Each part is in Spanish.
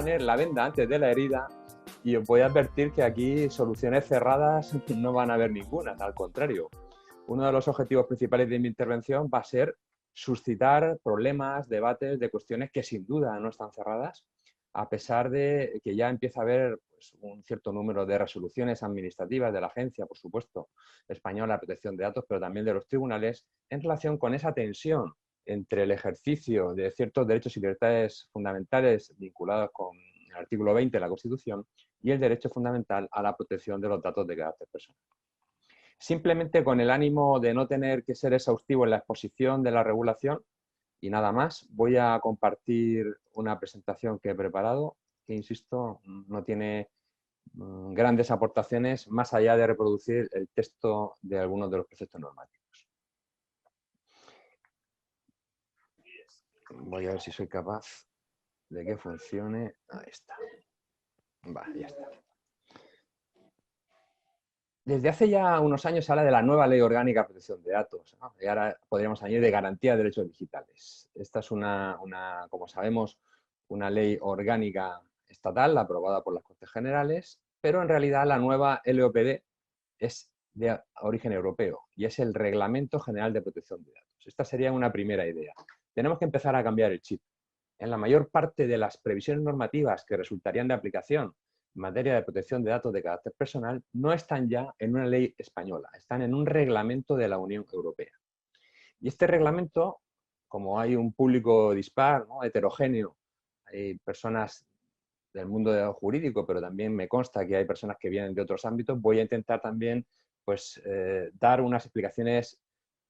poner la venda antes de la herida y os voy a advertir que aquí soluciones cerradas no van a haber ninguna, al contrario. Uno de los objetivos principales de mi intervención va a ser suscitar problemas, debates de cuestiones que sin duda no están cerradas, a pesar de que ya empieza a haber pues, un cierto número de resoluciones administrativas de la Agencia, por supuesto, española de protección de datos, pero también de los tribunales, en relación con esa tensión entre el ejercicio de ciertos derechos y libertades fundamentales vinculados con el artículo 20 de la Constitución y el derecho fundamental a la protección de los datos de carácter personal. Simplemente con el ánimo de no tener que ser exhaustivo en la exposición de la regulación y nada más, voy a compartir una presentación que he preparado, que insisto, no tiene grandes aportaciones más allá de reproducir el texto de algunos de los preceptos normativos. Voy a ver si soy capaz de que funcione. Ahí está. Vale, ya está. Desde hace ya unos años se habla de la nueva Ley Orgánica de Protección de Datos, ¿no? Y ahora podríamos añadir de garantía de derechos digitales. Esta es como sabemos, una ley orgánica estatal aprobada por las Cortes Generales, pero en realidad la nueva LOPD es de origen europeo y es el Reglamento General de Protección de Datos. Esta sería una primera idea. Tenemos que empezar a cambiar el chip. En la mayor parte de las previsiones normativas que resultarían de aplicación en materia de protección de datos de carácter personal no están ya en una ley española, están en un reglamento de la Unión Europea. Y este reglamento, como hay un público dispar, ¿no?, heterogéneo, hay personas del mundo jurídico, pero también me consta que hay personas que vienen de otros ámbitos, voy a intentar también pues, dar unas explicaciones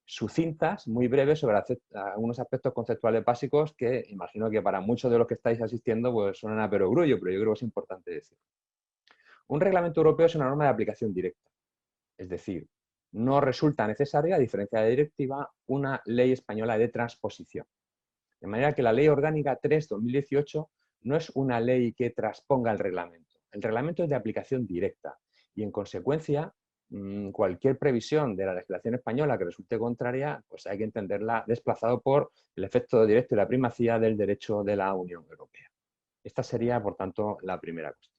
sucintas, muy breves, sobre algunos aspectos conceptuales básicos que imagino que para muchos de los que estáis asistiendo pues suenan a perogrullo, pero yo creo que es importante decir. Un reglamento europeo es una norma de aplicación directa, es decir, no resulta necesaria, a diferencia de la directiva, una ley española de transposición. De manera que la Ley Orgánica 3/2018 no es una ley que transponga el reglamento. El reglamento es de aplicación directa y, en consecuencia, cualquier previsión de la legislación española que resulte contraria, pues hay que entenderla desplazado por el efecto directo y la primacía del derecho de la Unión Europea. Esta sería, por tanto, la primera cuestión.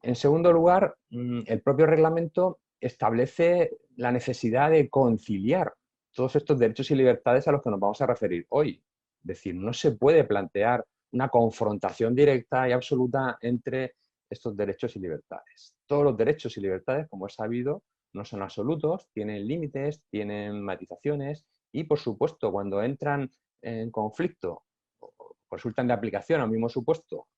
En segundo lugar, el propio reglamento establece la necesidad de conciliar todos estos derechos y libertades a los que nos vamos a referir hoy. Es decir, no se puede plantear una confrontación directa y absoluta entre estos derechos y libertades. Todos los derechos y libertades, como es sabido, no son absolutos, tienen límites, tienen matizaciones y, por supuesto, cuando entran en conflicto o resultan de aplicación a un mismo supuesto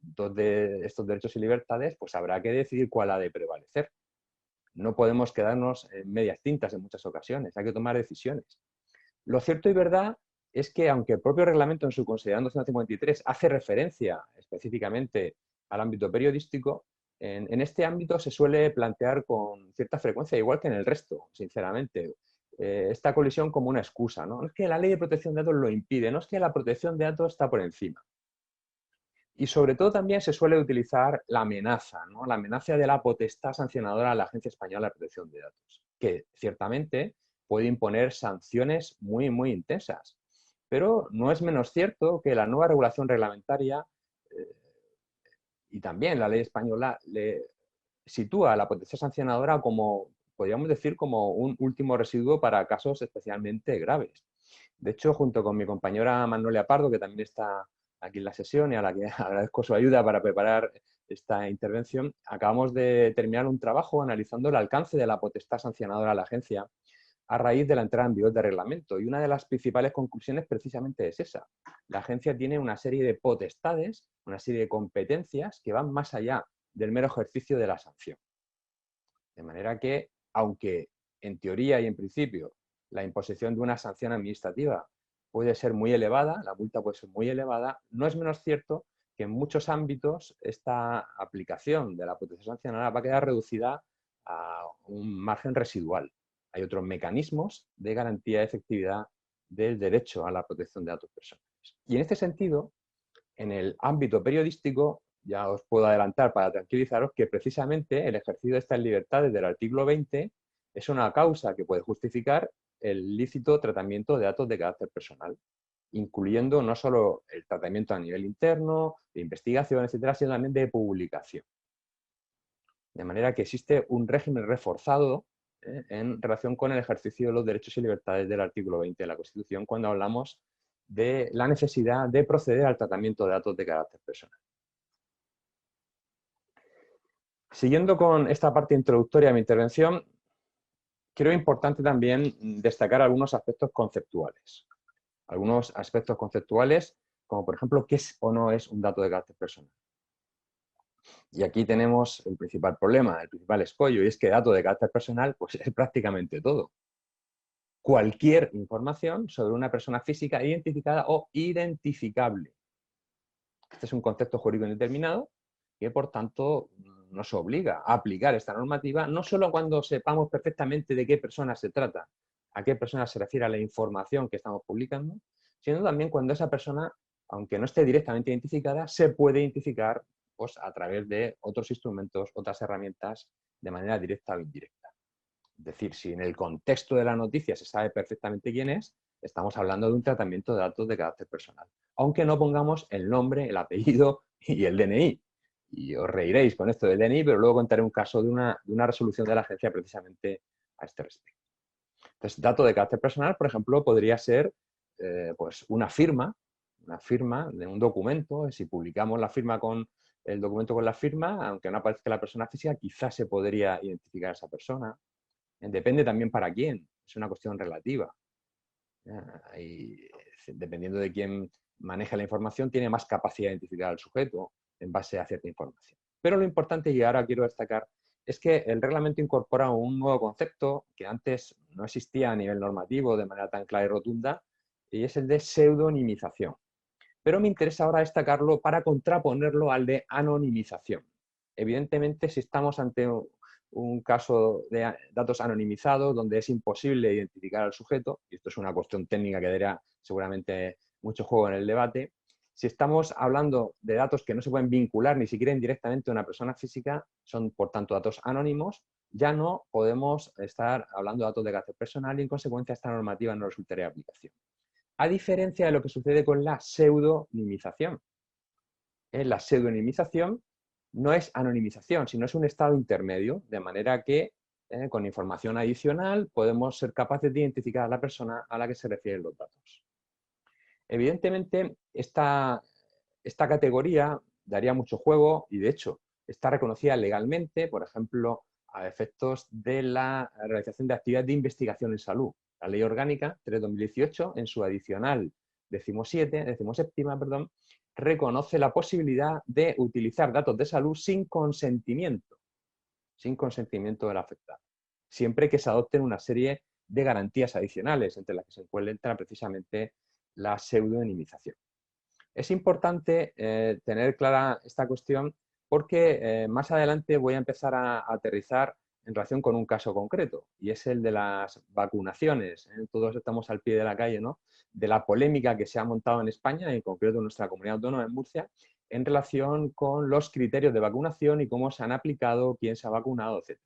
dos de estos derechos y libertades, pues habrá que decidir cuál ha de prevalecer. No podemos quedarnos en medias tintas en muchas ocasiones, hay que tomar decisiones. Lo cierto y verdad es que, aunque el propio reglamento en su considerando 253 hace referencia específicamente al ámbito periodístico, en este ámbito se suele plantear con cierta frecuencia, igual que en el resto, sinceramente, esta colisión como una excusa, ¿no? No es que la ley de protección de datos lo impide, no es que la protección de datos está por encima. Y sobre todo también se suele utilizar la amenaza, ¿no?, la amenaza de la potestad sancionadora a la Agencia Española de Protección de Datos, que ciertamente puede imponer sanciones muy, muy intensas. Pero no es menos cierto que la nueva regulación reglamentaria y también la ley española le sitúa a la potestad sancionadora como, podríamos decir, como un último residuo para casos especialmente graves. De hecho, junto con mi compañera Manolia Pardo, que también está aquí en la sesión y a la que agradezco su ayuda para preparar esta intervención, acabamos de terminar un trabajo analizando el alcance de la potestad sancionadora a la agencia a raíz de la entrada en vigor del reglamento. Y una de las principales conclusiones precisamente es esa. La agencia tiene una serie de potestades, una serie de competencias que van más allá del mero ejercicio de la sanción. De manera que, aunque en teoría y en principio la imposición de una sanción administrativa puede ser muy elevada, la multa puede ser muy elevada, no es menos cierto que en muchos ámbitos esta aplicación de la protección sancionadora va a quedar reducida a un margen residual. Hay otros mecanismos de garantía de efectividad del derecho a la protección de datos personales. Y en este sentido, en el ámbito periodístico, ya os puedo adelantar para tranquilizaros que precisamente el ejercicio de estas libertades del artículo 20 es una causa que puede justificar el lícito tratamiento de datos de carácter personal. incluyendo no solo el tratamiento a nivel interno, de investigación, etcétera, sino también de publicación. De manera que existe un régimen reforzado en relación con el ejercicio de los derechos y libertades del artículo 20 de la Constitución cuando hablamos de la necesidad de proceder al tratamiento de datos de carácter personal. Siguiendo con esta parte introductoria de mi intervención, creo importante también destacar algunos aspectos conceptuales. Algunos aspectos conceptuales, como por ejemplo, qué es o no es un dato de carácter personal. Y aquí tenemos el principal problema, el principal escollo, y es que dato de carácter personal pues, es prácticamente todo. Cualquier información sobre una persona física identificada o identificable. Este es un concepto jurídico indeterminado que, por tanto, nos obliga a aplicar esta normativa no solo cuando sepamos perfectamente de qué persona se trata, a qué persona se refiere a la información que estamos publicando, sino también cuando esa persona, aunque no esté directamente identificada, se puede identificar pues, a través de otros instrumentos, otras herramientas, de manera directa o indirecta. Es decir, si en el contexto de la noticia se sabe perfectamente quién es, estamos hablando de un tratamiento de datos de carácter personal. Aunque no pongamos el nombre, el apellido y el DNI. Y os reiréis con esto del DNI, pero luego contaré un caso de una resolución de la agencia precisamente a este respecto. Entonces, dato de carácter personal, por ejemplo, podría ser pues una firma de un documento. Si publicamos la firma con el documento con la firma, aunque no aparezca la persona física, quizás se podría identificar a esa persona. Depende también para quién, es una cuestión relativa. Y dependiendo de quién maneja la información, tiene más capacidad de identificar al sujeto en base a cierta información. Pero lo importante, y ahora quiero destacar, es que el reglamento incorpora un nuevo concepto que antes no existía a nivel normativo de manera tan clara y rotunda, y es el de pseudonimización. Pero me interesa ahora destacarlo para contraponerlo al de anonimización. Evidentemente, si estamos ante un caso de datos anonimizados donde es imposible identificar al sujeto, y esto es una cuestión técnica que daría seguramente mucho juego en el debate, si estamos hablando de datos que no se pueden vincular ni siquiera indirectamente a una persona física, son por tanto datos anónimos, ya no podemos estar hablando de datos de carácter personal y en consecuencia esta normativa no resultaría de aplicación. A diferencia de lo que sucede con la pseudonimización. La pseudonimización no es anonimización, sino es un estado intermedio, de manera que con información adicional podemos ser capaces de identificar a la persona a la que se refieren los datos. Evidentemente, esta categoría daría mucho juego y, de hecho, está reconocida legalmente, por ejemplo, a efectos de la realización de actividades de investigación en salud. La Ley Orgánica 3/2018, en su adicional 17, reconoce la posibilidad de utilizar datos de salud sin consentimiento del afectado, siempre que se adopten una serie de garantías adicionales, entre las que se encuentra precisamente la pseudonimización. Es importante tener clara esta cuestión porque más adelante voy a empezar a aterrizar en relación con un caso concreto, y es el de las vacunaciones. Todos estamos al pie de la calle, ¿no?, de la polémica que se ha montado en España, en concreto en nuestra comunidad autónoma, en Murcia, en relación con los criterios de vacunación y cómo se han aplicado, quién se ha vacunado, etc.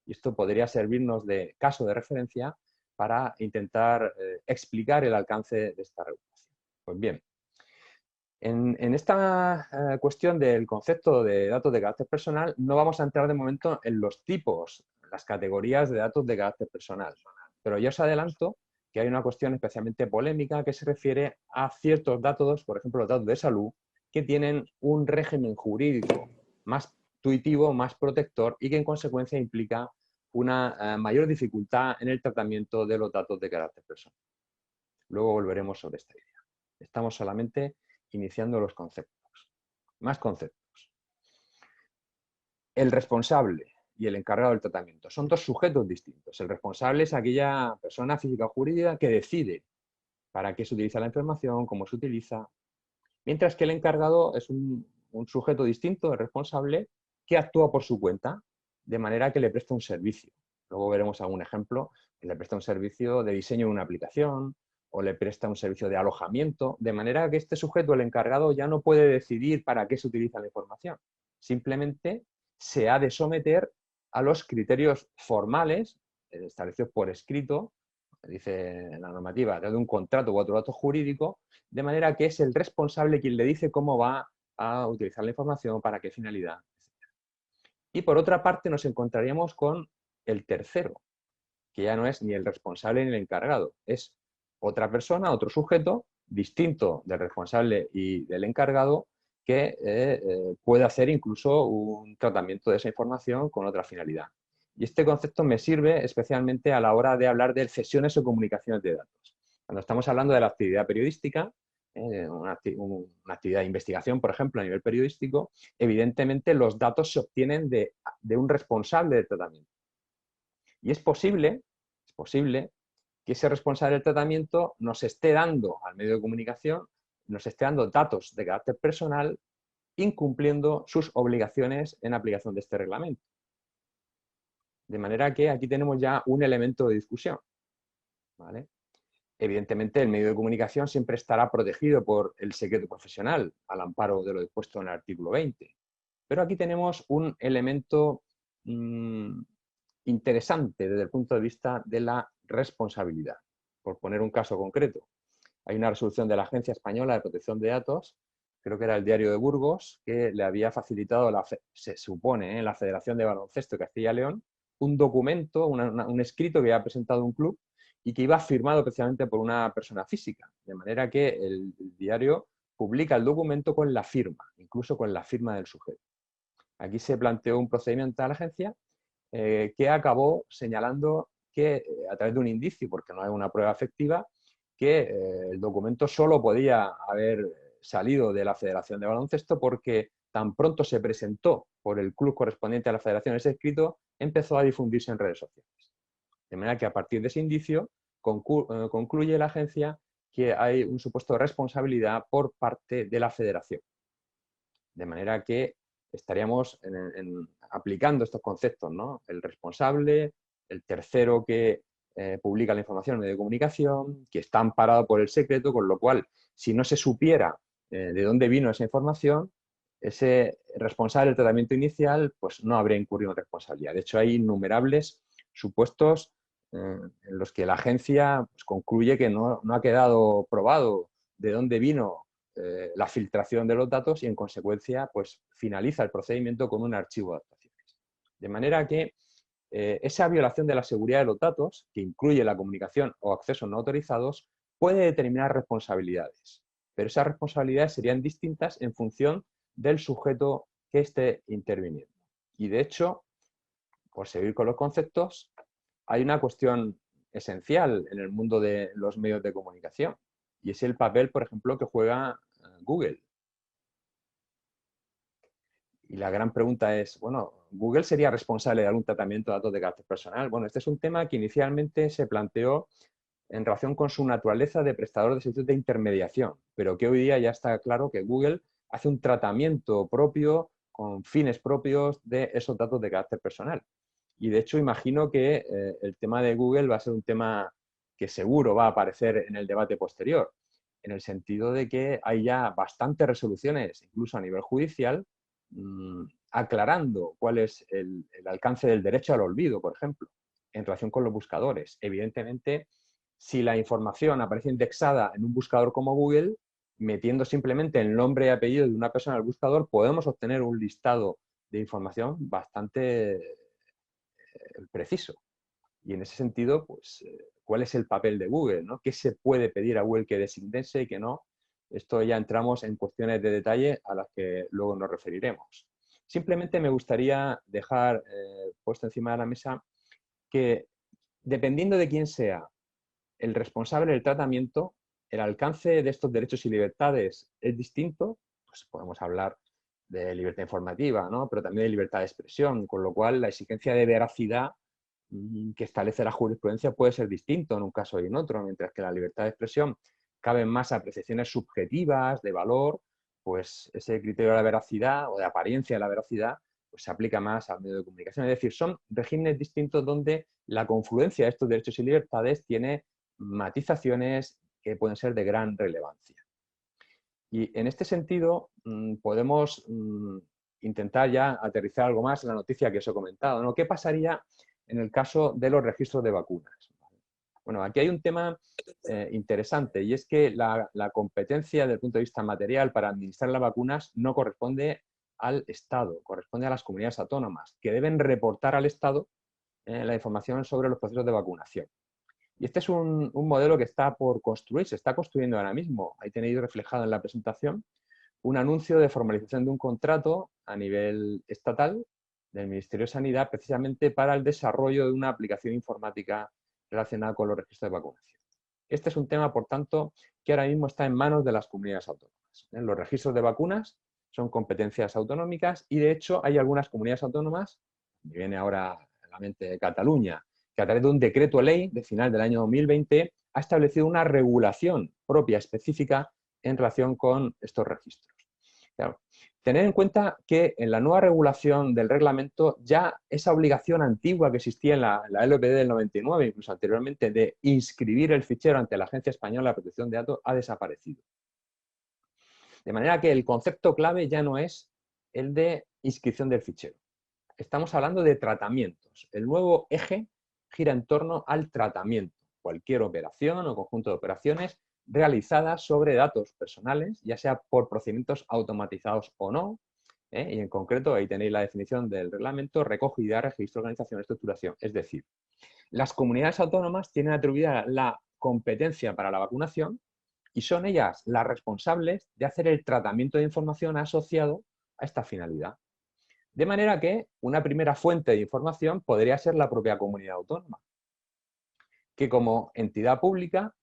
Y esto podría servirnos de caso de referencia para intentar explicar el alcance de esta regulación. Pues bien, en esta cuestión del concepto de datos de carácter personal no vamos a entrar de momento en los tipos, las categorías de datos de carácter personal, pero ya os adelanto que hay una cuestión especialmente polémica que se refiere a ciertos datos, por ejemplo los datos de salud, que tienen un régimen jurídico más intuitivo, más protector y que en consecuencia implica una mayor dificultad en el tratamiento de los datos de carácter personal. Luego volveremos sobre esta idea. Estamos solamente iniciando los conceptos. Más conceptos. El responsable y el encargado del tratamiento son dos sujetos distintos. El responsable es aquella persona física o jurídica que decide para qué se utiliza la información, cómo se utiliza, mientras que el encargado es un sujeto distinto, el responsable, que actúa por su cuenta, de manera que le presta un servicio. Luego veremos algún ejemplo que le presta un servicio de diseño de una aplicación o le presta un servicio de alojamiento, de manera que este sujeto, el encargado, ya no puede decidir para qué se utiliza la información. Simplemente se ha de someter a los criterios formales establecidos por escrito dice la normativa, a través de un contrato u otro dato jurídico, de manera que es el responsable quien le dice cómo va a utilizar la información, para qué finalidad. Y por otra parte nos encontraríamos con el tercero, que ya no es ni el responsable ni el encargado, es otra persona, otro sujeto, distinto del responsable y del encargado, que puede hacer incluso un tratamiento de esa información con otra finalidad. Y este concepto me sirve especialmente a la hora de hablar de cesiones o comunicaciones de datos. Cuando estamos hablando de la actividad periodística, una actividad de investigación, por ejemplo, a nivel periodístico, evidentemente los datos se obtienen de un responsable del tratamiento. Y es posible que ese responsable del tratamiento nos esté dando al medio de comunicación, nos esté dando datos de carácter personal, incumpliendo sus obligaciones en aplicación de este reglamento. De manera que aquí tenemos ya un elemento de discusión, ¿vale? Evidentemente, el medio de comunicación siempre estará protegido por el secreto profesional, al amparo de lo dispuesto en el artículo 20. Pero aquí tenemos un elemento interesante desde el punto de vista de la responsabilidad. Por poner un caso concreto, hay una resolución de la Agencia Española de Protección de Datos, creo que era el Diario de Burgos, que le había facilitado, se supone, la Federación de Baloncesto de Castilla y León, un documento, un escrito que había presentado un club y que iba firmado precisamente por una persona física, de manera que el diario publica el documento con la firma, incluso con la firma del sujeto. Aquí se planteó un procedimiento a la agencia que acabó señalando que, a través de un indicio, porque no hay una prueba efectiva, que el documento solo podía haber salido de la Federación de Baloncesto porque tan pronto se presentó por el club correspondiente a la Federación ese escrito, empezó a difundirse en redes sociales. De manera que a partir de ese indicio concluye la agencia que hay un supuesto de responsabilidad por parte de la Federación. De manera que estaríamos aplicando estos conceptos, ¿no? El responsable, el tercero que publica la información en medio de comunicación, que está amparado por el secreto, con lo cual, si no se supiera de dónde vino esa información, ese responsable del tratamiento inicial pues no habría incurrido en responsabilidad. De hecho, hay innumerables supuestos en los que la agencia pues, concluye que no ha quedado probado de dónde vino la filtración de los datos y, en consecuencia, pues finaliza el procedimiento con un archivo de actuaciones. De manera que esa violación de la seguridad de los datos, que incluye la comunicación o accesos no autorizados, puede determinar responsabilidades, pero esas responsabilidades serían distintas en función del sujeto que esté interviniendo. Y, de hecho, por seguir con los conceptos, hay una cuestión esencial en el mundo de los medios de comunicación, y es el papel, por ejemplo, que juega Google. Y la gran pregunta es, bueno, ¿Google sería responsable de algún tratamiento de datos de carácter personal? Bueno, este es un tema que inicialmente se planteó en relación con su naturaleza de prestador de servicios de intermediación, pero que hoy día ya está claro que Google hace un tratamiento propio, con fines propios de esos datos de carácter personal. Y, de hecho, imagino que el tema de Google va a ser un tema que seguro va a aparecer en el debate posterior, en el sentido de que hay ya bastantes resoluciones, incluso a nivel judicial, aclarando cuál es el alcance del derecho al olvido, por ejemplo, en relación con los buscadores. Evidentemente, si la información aparece indexada en un buscador como Google, metiendo simplemente el nombre y apellido de una persona al buscador, podemos obtener un listado de información bastante preciso. Y, en ese sentido, pues, ¿cuál es el papel de Google, ¿no? ¿Qué se puede pedir a Google que desindexe y que no? Esto ya entramos en cuestiones de detalle a las que luego nos referiremos. Simplemente me gustaría dejar puesto encima de la mesa que, dependiendo de quién sea el responsable del tratamiento, el alcance de estos derechos y libertades es distinto. Pues podemos hablar de libertad informativa, ¿no? Pero también de libertad de expresión, con lo cual la exigencia de veracidad que establece la jurisprudencia puede ser distinto en un caso y en otro, mientras que la libertad de expresión caben más apreciaciones subjetivas de valor, pues ese criterio de la veracidad o de apariencia de la veracidad pues se aplica más al medio de comunicación. Es decir, son regímenes distintos donde la confluencia de estos derechos y libertades tiene matizaciones que pueden ser de gran relevancia. Y, en este sentido, podemos intentar ya aterrizar algo más en la noticia que os he comentado, ¿no? ¿Qué pasaría en el caso de los registros de vacunas? Bueno, aquí hay un tema interesante y es que la competencia desde el punto de vista material para administrar las vacunas no corresponde al Estado, corresponde a las comunidades autónomas, que deben reportar al Estado la información sobre los procesos de vacunación. Y este es un modelo que está por construir, se está construyendo ahora mismo. Ahí tenéis reflejado en la presentación un anuncio de formalización de un contrato a nivel estatal del Ministerio de Sanidad precisamente para el desarrollo de una aplicación informática relacionada con los registros de vacunación. Este es un tema, por tanto, que ahora mismo está en manos de las comunidades autónomas. Los registros de vacunas son competencias autonómicas y, de hecho, hay algunas comunidades autónomas, me viene ahora a la mente Cataluña, que a través de un decreto ley de final del año 2020 ha establecido una regulación propia específica en relación con estos registros. Claro, tener en cuenta que en la nueva regulación del reglamento ya esa obligación antigua que existía en la LOPD del 99, incluso anteriormente, de inscribir el fichero ante la Agencia Española de Protección de Datos ha desaparecido. De manera que el concepto clave ya no es el de inscripción del fichero. Estamos hablando de tratamientos. El nuevo eje gira en torno al tratamiento. Cualquier operación o conjunto de operaciones realizadas sobre datos personales, ya sea por procedimientos automatizados o no, y en concreto ahí tenéis la definición del reglamento, recogida, registro, organización, estructuración. Es decir, las comunidades autónomas tienen atribuida la competencia para la vacunación y son ellas las responsables de hacer el tratamiento de información asociado a esta finalidad. De manera que una primera fuente de información podría ser la propia comunidad autónoma, que como entidad pública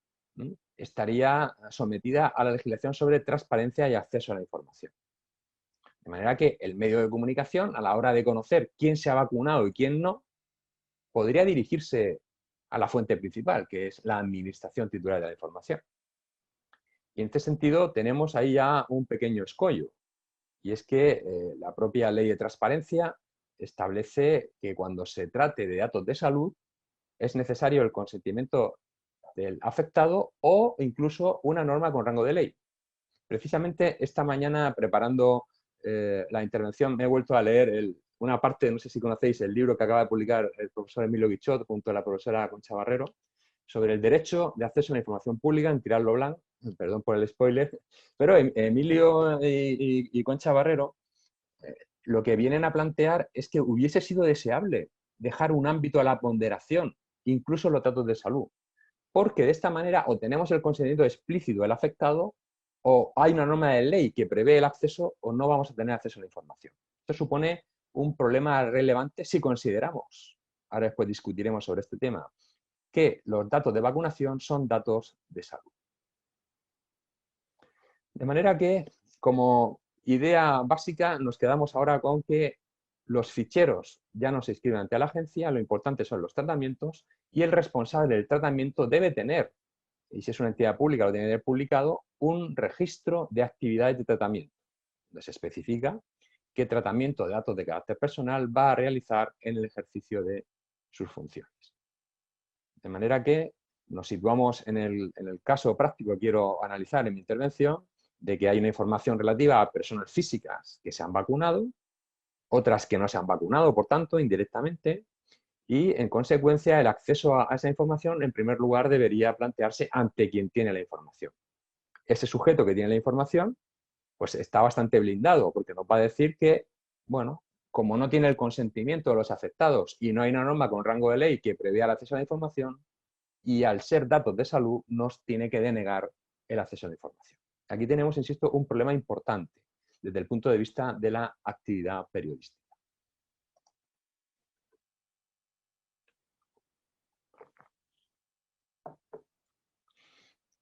estaría sometida a la legislación sobre transparencia y acceso a la información. De manera que el medio de comunicación, a la hora de conocer quién se ha vacunado y quién no, podría dirigirse a la fuente principal, que es la administración titular de la información. Y en este sentido tenemos ahí ya un pequeño escollo, y es que la propia ley de transparencia establece que cuando se trate de datos de salud es necesario el consentimiento del afectado o incluso una norma con rango de ley. Precisamente esta mañana, preparando la intervención, me he vuelto a leer una parte, no sé si conocéis, el libro que acaba de publicar el profesor Emilio Guichot junto a la profesora Concha Barrero, sobre el derecho de acceso a la información pública en Tirarlo Blanc, perdón por el spoiler, pero Emilio y Concha Barrero lo que vienen a plantear es que hubiese sido deseable dejar un ámbito a la ponderación, incluso los datos de salud, porque de esta manera o tenemos el consentimiento explícito del afectado o hay una norma de ley que prevé el acceso o no vamos a tener acceso a la información. Esto supone un problema relevante si consideramos, ahora después discutiremos sobre este tema, que los datos de vacunación son datos de salud. De manera que, como idea básica, nos quedamos ahora con que los ficheros ya no se inscriben ante la agencia, lo importante son los tratamientos y el responsable del tratamiento debe tener, y si es una entidad pública lo tiene que tener publicado, un registro de actividades de tratamiento, donde se especifica qué tratamiento de datos de carácter personal va a realizar en el ejercicio de sus funciones. De manera que nos situamos en el caso práctico que quiero analizar en mi intervención, de que hay una información relativa a personas físicas que se han vacunado, otras que no se han vacunado, por tanto, indirectamente, y en consecuencia el acceso a esa información, en primer lugar, debería plantearse ante quien tiene la información. Ese sujeto que tiene la información, pues está bastante blindado, porque nos va a decir que, bueno, como no tiene el consentimiento de los afectados y no hay una norma con rango de ley que prevea el acceso a la información, y al ser datos de salud nos tiene que denegar el acceso a la información. Aquí tenemos, insisto, un problema importante desde el punto de vista de la actividad periodística.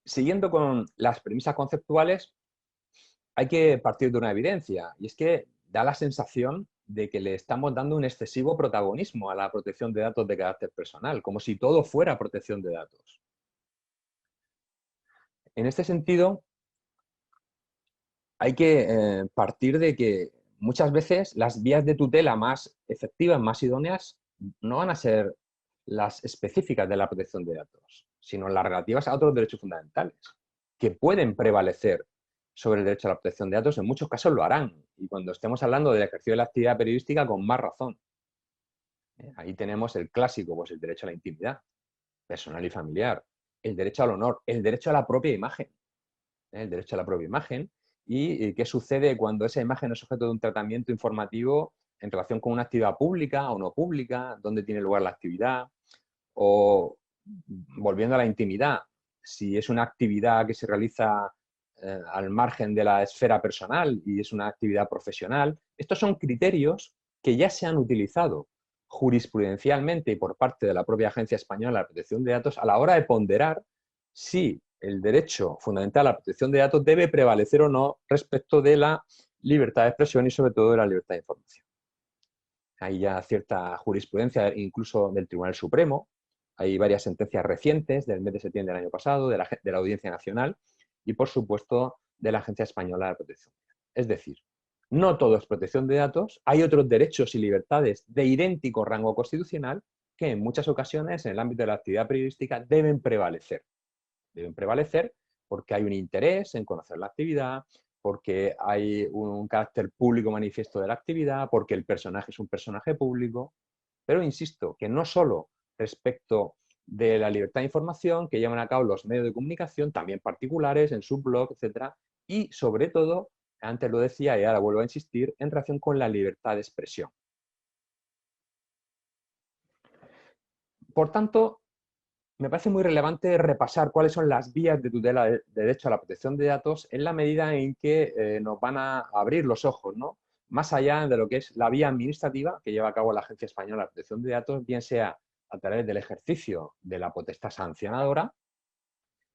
Siguiendo con las premisas conceptuales, hay que partir de una evidencia, y es que da la sensación de que le estamos dando un excesivo protagonismo a la protección de datos de carácter personal, como si todo fuera protección de datos. En este sentido, hay que partir de que muchas veces las vías de tutela más efectivas, más idóneas, no van a ser las específicas de la protección de datos, sino las relativas a otros derechos fundamentales, que pueden prevalecer sobre el derecho a la protección de datos. En muchos casos lo harán, y cuando estemos hablando del ejercicio de la actividad periodística, con más razón. Ahí tenemos el clásico, pues el derecho a la intimidad. personal y familiar, el derecho al honor, el derecho a la propia imagen, el derecho a la propia imagen, y qué sucede cuando esa imagen es objeto de un tratamiento informativo en relación con una actividad pública o no pública, dónde tiene lugar la actividad, o volviendo a la intimidad, si es una actividad que se realiza al margen de la esfera personal y es una actividad profesional. Estos son criterios que ya se han utilizado jurisprudencialmente y por parte de la propia Agencia Española de Protección de Datos a la hora de ponderar si el derecho fundamental a la protección de datos debe prevalecer o no respecto de la libertad de expresión y sobre todo de la libertad de información. Hay ya cierta jurisprudencia incluso del Tribunal Supremo, hay varias sentencias recientes del mes de septiembre del año pasado, de la Audiencia Nacional y, por supuesto, de la Agencia Española de Protección de Datos. Es decir, no todo es protección de datos, hay otros derechos y libertades de idéntico rango constitucional que en muchas ocasiones, en el ámbito de la actividad periodística, deben prevalecer. Deben prevalecer porque hay un interés en conocer la actividad, porque hay un carácter público manifiesto de la actividad, porque el personaje es un personaje público. Pero insisto, que no solo respecto de la libertad de información que llevan a cabo los medios de comunicación, también particulares, en su blog, etcétera, y sobre todo, antes lo decía y ahora vuelvo a insistir, en relación con la libertad de expresión. Por tanto, me parece muy relevante repasar cuáles son las vías de tutela de derecho a la protección de datos en la medida en que nos van a abrir los ojos, ¿no? Más allá de lo que es la vía administrativa que lleva a cabo la Agencia Española de Protección de Datos, bien sea a través del ejercicio de la potestad sancionadora,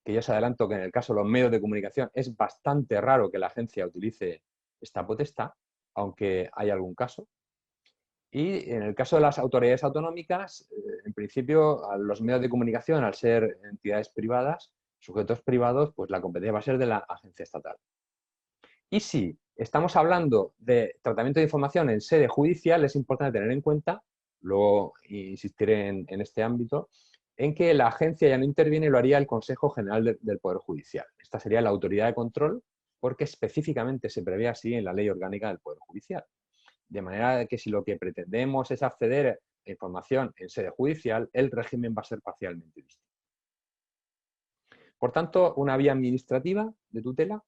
que ya os adelanto que en el caso de los medios de comunicación es bastante raro que la agencia utilice esta potestad, aunque hay algún caso. Y en el caso de las autoridades autonómicas, en principio, a los medios de comunicación, al ser entidades privadas, sujetos privados, pues la competencia va a ser de la agencia estatal. Y si estamos hablando de tratamiento de información en sede judicial, es importante tener en cuenta, luego insistiré en este ámbito, en que la agencia ya no interviene y lo haría el Consejo General del Poder Judicial. Esta sería la autoridad de control porque específicamente se prevé así en la Ley Orgánica del Poder Judicial. De manera que si lo que pretendemos es acceder a información en sede judicial, el régimen va a ser parcialmente distinto. Por tanto, una vía administrativa de tutela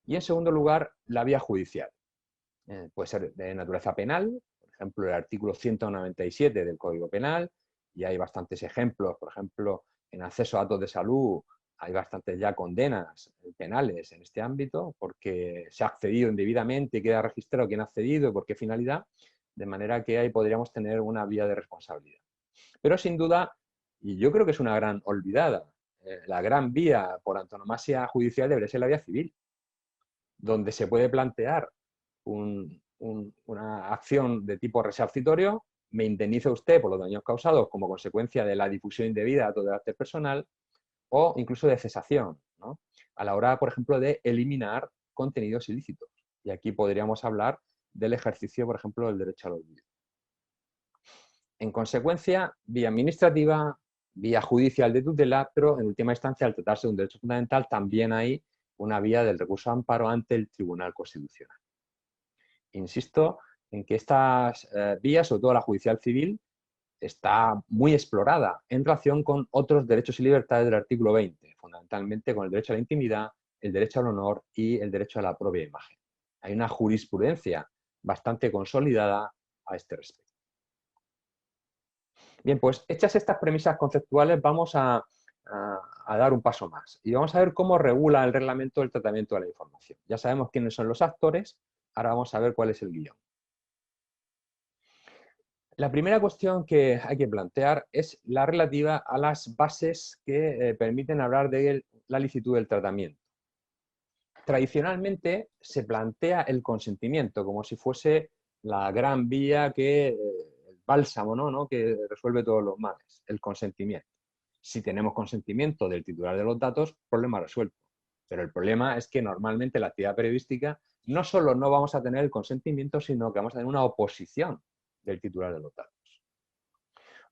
y, en segundo lugar, la vía judicial. Puede ser de naturaleza penal, por ejemplo, el artículo 197 del Código Penal, y hay bastantes ejemplos, por ejemplo, en acceso a datos de salud, hay bastantes ya condenas penales en este ámbito porque se ha accedido indebidamente y queda registrado quién ha accedido y por qué finalidad, de manera que ahí podríamos tener una vía de responsabilidad. Pero sin duda, y yo creo que es una gran olvidada, la gran vía por antonomasia judicial debería ser la vía civil, donde se puede plantear una acción de tipo resarcitorio, me indemniza usted por los daños causados como consecuencia de la difusión indebida de datos de carácter personal, o incluso de cesación, ¿no? A la hora, por ejemplo, de eliminar contenidos ilícitos. Y aquí podríamos hablar del ejercicio, por ejemplo, del derecho al olvido. En consecuencia, vía administrativa, vía judicial de tutela, pero en última instancia, al tratarse de un derecho fundamental, también hay una vía del recurso de amparo ante el Tribunal Constitucional. Insisto en que estas vías, sobre todo la judicial civil, está muy explorada en relación con otros derechos y libertades del artículo 20, fundamentalmente con el derecho a la intimidad, el derecho al honor y el derecho a la propia imagen. Hay una jurisprudencia bastante consolidada a este respecto. Bien, pues hechas estas premisas conceptuales vamos a dar un paso más y vamos a ver cómo regula el reglamento el tratamiento de la información. Ya sabemos quiénes son los actores, ahora vamos a ver cuál es el guión. La primera cuestión que hay que plantear es la relativa a las bases que permiten hablar de la licitud del tratamiento. Tradicionalmente se plantea el consentimiento como si fuese la gran vía el bálsamo, ¿no? Que resuelve todos los males, el consentimiento. Si tenemos consentimiento del titular de los datos, problema resuelto. Pero el problema es que normalmente en la actividad periodística no solo no vamos a tener el consentimiento, sino que vamos a tener una oposición del titular de los datos.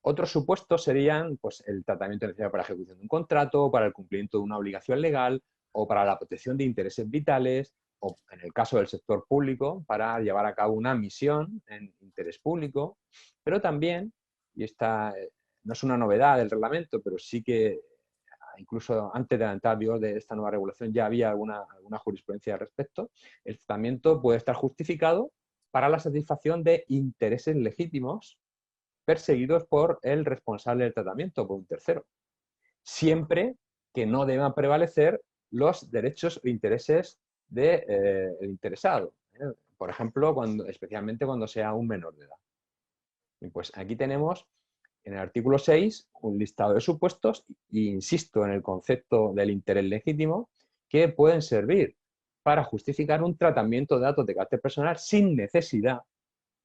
Otros supuestos serían pues, el tratamiento necesario para la ejecución de un contrato, para el cumplimiento de una obligación legal o para la protección de intereses vitales o, en el caso del sector público, para llevar a cabo una misión en interés público, pero también, y esta no es una novedad del reglamento, pero sí que incluso antes de la entrada en vigor de esta nueva regulación ya había alguna jurisprudencia al respecto. El tratamiento puede estar justificado para la satisfacción de intereses legítimos perseguidos por el responsable del tratamiento, por un tercero, siempre que no deban prevalecer los derechos o intereses del interesado. Por ejemplo, especialmente cuando sea un menor de edad. Y pues aquí tenemos en el artículo 6 un listado de supuestos, e insisto en el concepto del interés legítimo, que pueden servir para justificar un tratamiento de datos de carácter personal sin necesidad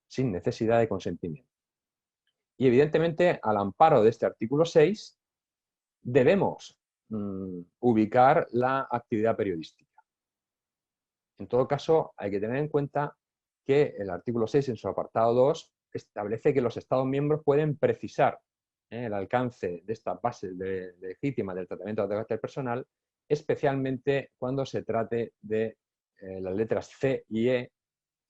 de consentimiento. Y evidentemente, al amparo de este artículo 6, debemos ubicar la actividad periodística. En todo caso, hay que tener en cuenta que el artículo 6, en su apartado 2, establece que los Estados miembros pueden precisar el alcance de estas bases legítimas del tratamiento de carácter personal, especialmente cuando se trate de las letras C y E,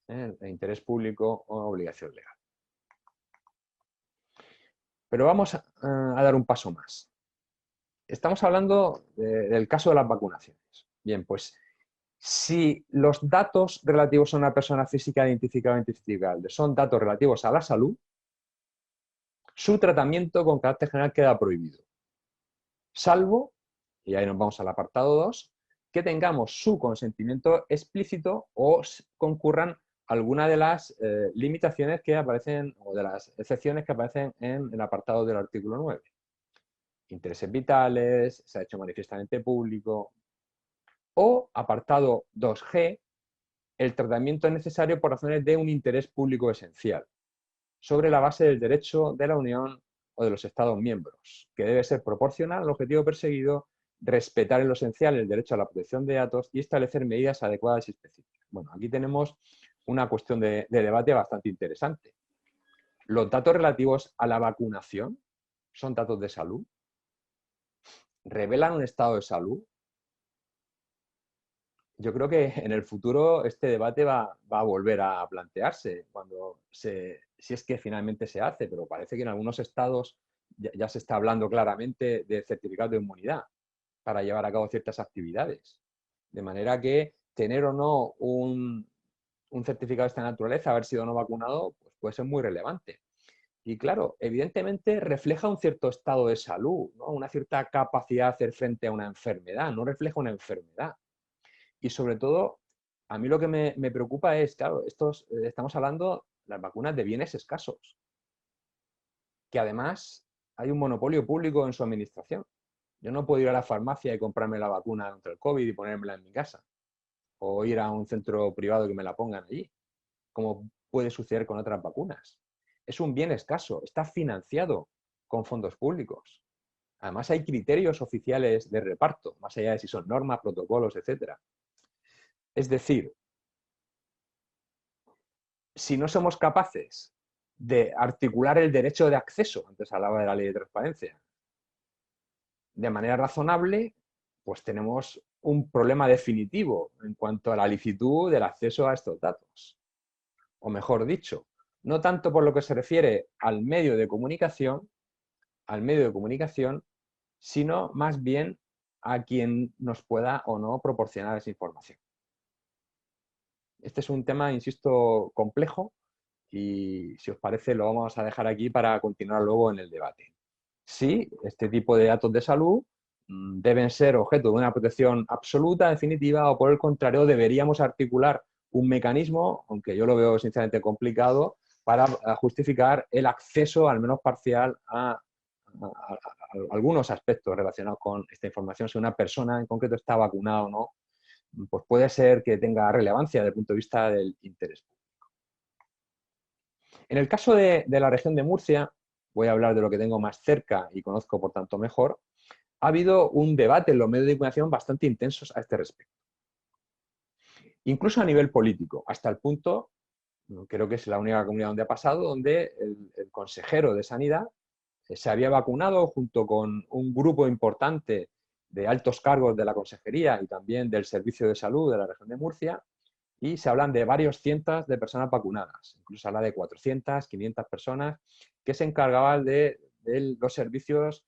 de interés público o obligación legal. Pero vamos a dar un paso más. Estamos hablando del caso de las vacunaciones. Bien, pues si los datos relativos a una persona física identificada o identificable son datos relativos a la salud, su tratamiento con carácter general queda prohibido. Salvo, y ahí nos vamos al apartado 2, que tengamos su consentimiento explícito o concurran alguna de las limitaciones que aparecen o de las excepciones que aparecen en el apartado del artículo 9. Intereses vitales, se ha hecho manifiestamente público. O apartado 2G, el tratamiento es necesario por razones de un interés público esencial, sobre la base del derecho de la Unión o de los Estados miembros, que debe ser proporcional al objetivo perseguido, respetar en lo esencial el derecho a la protección de datos y establecer medidas adecuadas y específicas. Bueno, aquí tenemos una cuestión de debate bastante interesante. ¿Los datos relativos a la vacunación son datos de salud? ¿Revelan un estado de salud? Yo creo que en el futuro este debate va a volver a plantearse si es que finalmente se hace, pero parece que en algunos estados ya se está hablando claramente de certificado de inmunidad para llevar a cabo ciertas actividades. De manera que tener o no un certificado de esta naturaleza, haber sido no vacunado, pues puede ser muy relevante. Y claro, evidentemente refleja un cierto estado de salud, ¿no? Una cierta capacidad de hacer frente a una enfermedad, no refleja una enfermedad. Y sobre todo, a mí lo que me preocupa es, claro, estamos hablando de las vacunas de bienes escasos, que además hay un monopolio público en su administración. Yo no puedo ir a la farmacia y comprarme la vacuna contra el COVID y ponérmela en mi casa, o ir a un centro privado que me la pongan allí, como puede suceder con otras vacunas. Es un bien escaso, está financiado con fondos públicos. Además hay criterios oficiales de reparto, más allá de si son normas, protocolos, etcétera. Es decir, si no somos capaces de articular el derecho de acceso, antes hablaba de la ley de transparencia, de manera razonable, pues tenemos un problema definitivo en cuanto a la licitud del acceso a estos datos. O mejor dicho, no tanto por lo que se refiere al medio de comunicación, sino más bien a quien nos pueda o no proporcionar esa información. Este es un tema, insisto, complejo y si os parece lo vamos a dejar aquí para continuar luego en el debate. Sí, este tipo de datos de salud deben ser objeto de una protección absoluta, definitiva, o por el contrario deberíamos articular un mecanismo, aunque yo lo veo sinceramente complicado, para justificar el acceso, al menos parcial, a algunos aspectos relacionados con esta información. Si una persona en concreto está vacunada o no, pues puede ser que tenga relevancia desde el punto de vista del interés público. En el caso de la región de Murcia, voy a hablar de lo que tengo más cerca y conozco por tanto mejor, ha habido un debate en los medios de comunicación bastante intensos a este respecto. Incluso a nivel político, hasta el punto, creo que es la única comunidad donde ha pasado, donde el consejero de Sanidad se había vacunado junto con un grupo importante de altos cargos de la consejería y también del Servicio de Salud de la región de Murcia, y se hablan de varios cientos de personas vacunadas, incluso habla de 400, 500 personas que se encargaban de de los servicios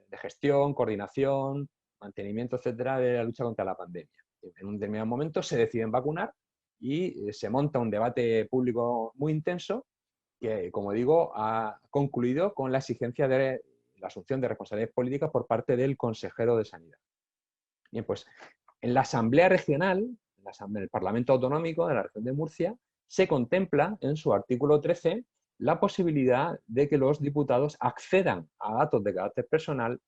de gestión, coordinación, mantenimiento, etcétera, de la lucha contra la pandemia. En un determinado momento se deciden vacunar y se monta un debate público muy intenso que, como digo, ha concluido con la exigencia de la asunción de responsabilidades políticas por parte del consejero de Sanidad. Bien, pues en la Asamblea Regional, en el Parlamento Autonómico de la región de Murcia, se contempla en su artículo 13 la posibilidad de que los diputados accedan a datos de carácter personal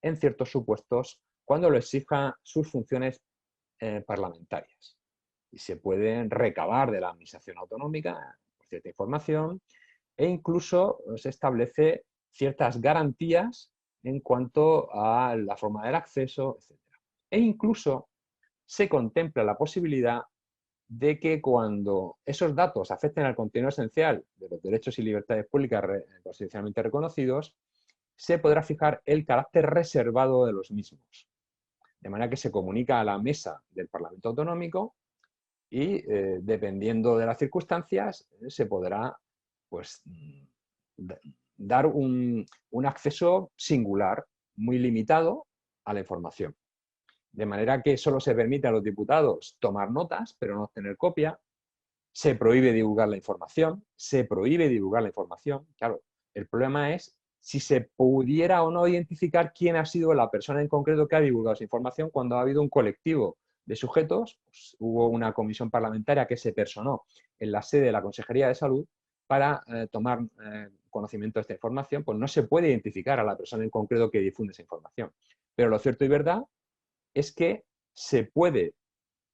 en ciertos supuestos cuando lo exija sus funciones parlamentarias. Y se pueden recabar de la administración autonómica cierta información e incluso se establece ciertas garantías en cuanto a la forma del acceso, etc. E incluso se contempla la posibilidad de que cuando esos datos afecten al contenido esencial de los derechos y libertades públicas constitucionalmente reconocidos, se podrá fijar el carácter reservado de los mismos. De manera que se comunica a la mesa del Parlamento Autonómico y, dependiendo de las circunstancias, se podrá pues, dar un acceso singular, muy limitado a la información. De manera que solo se permite a los diputados tomar notas, pero no obtener copia. Se prohíbe divulgar la información. Claro, el problema es si se pudiera o no identificar quién ha sido la persona en concreto que ha divulgado esa información cuando ha habido un colectivo de sujetos. Pues, hubo una comisión parlamentaria que se personó en la sede de la Consejería de Salud para tomar conocimiento de esta información. Pues no se puede identificar a la persona en concreto que difunde esa información. Pero lo cierto y verdad es que se puede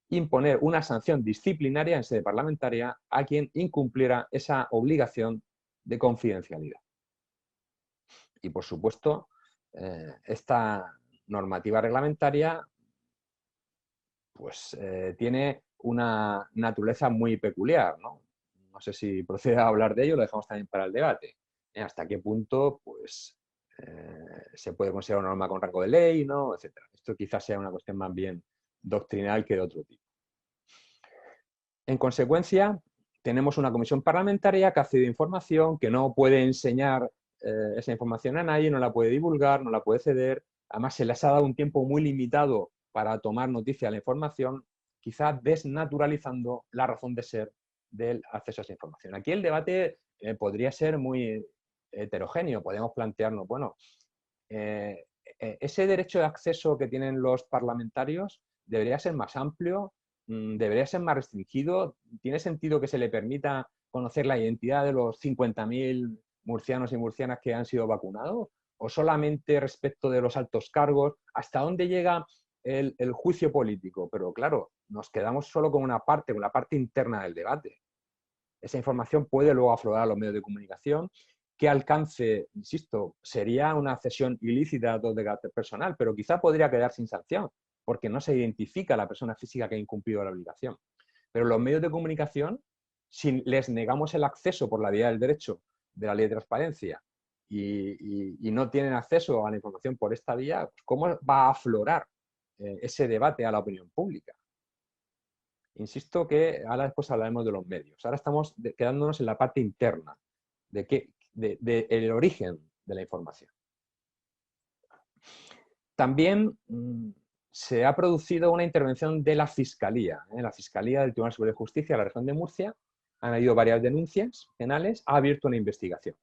imponer una sanción disciplinaria en sede parlamentaria a quien incumpliera esa obligación de confidencialidad. Y, por supuesto, esta normativa reglamentaria pues, tiene una naturaleza muy peculiar, ¿no? No sé si procede a hablar de ello, lo dejamos también para el debate. ¿Hasta qué punto pues, se puede considerar una norma con rango de ley, ¿no? Etcétera. Esto quizás sea una cuestión más bien doctrinal que de otro tipo. En consecuencia, tenemos una comisión parlamentaria que ha cedido información, que no puede enseñar esa información a nadie, no la puede divulgar, no la puede ceder. Además, se les ha dado un tiempo muy limitado para tomar noticia de la información, quizás desnaturalizando la razón de ser del acceso a esa información. Aquí el debate podría ser muy heterogéneo. Podemos plantearnos, bueno, ese derecho de acceso que tienen los parlamentarios debería ser más amplio, debería ser más restringido. ¿Tiene sentido que se le permita conocer la identidad de los 50.000 murcianos y murcianas que han sido vacunados? ¿O solamente respecto de los altos cargos? ¿Hasta dónde llega el juicio político? Pero claro, nos quedamos solo con una parte, con la parte interna del debate. Esa información puede luego aflorar a los medios de comunicación. ¿Qué alcance, insisto, sería una cesión ilícita de datos de carácter personal? Pero quizá podría quedar sin sanción, porque no se identifica a la persona física que ha incumplido la obligación. Pero los medios de comunicación, si les negamos el acceso por la vía del derecho de la ley de transparencia y no tienen acceso a la información por esta vía, ¿cómo va a aflorar ese debate a la opinión pública? Insisto que ahora después hablaremos de los medios. Ahora estamos quedándonos en la parte interna de el origen de la información. También se ha producido una intervención de la Fiscalía. La Fiscalía del Tribunal Superior de Justicia de la región de Murcia. Han habido varias denuncias penales, ha abierto una investigación.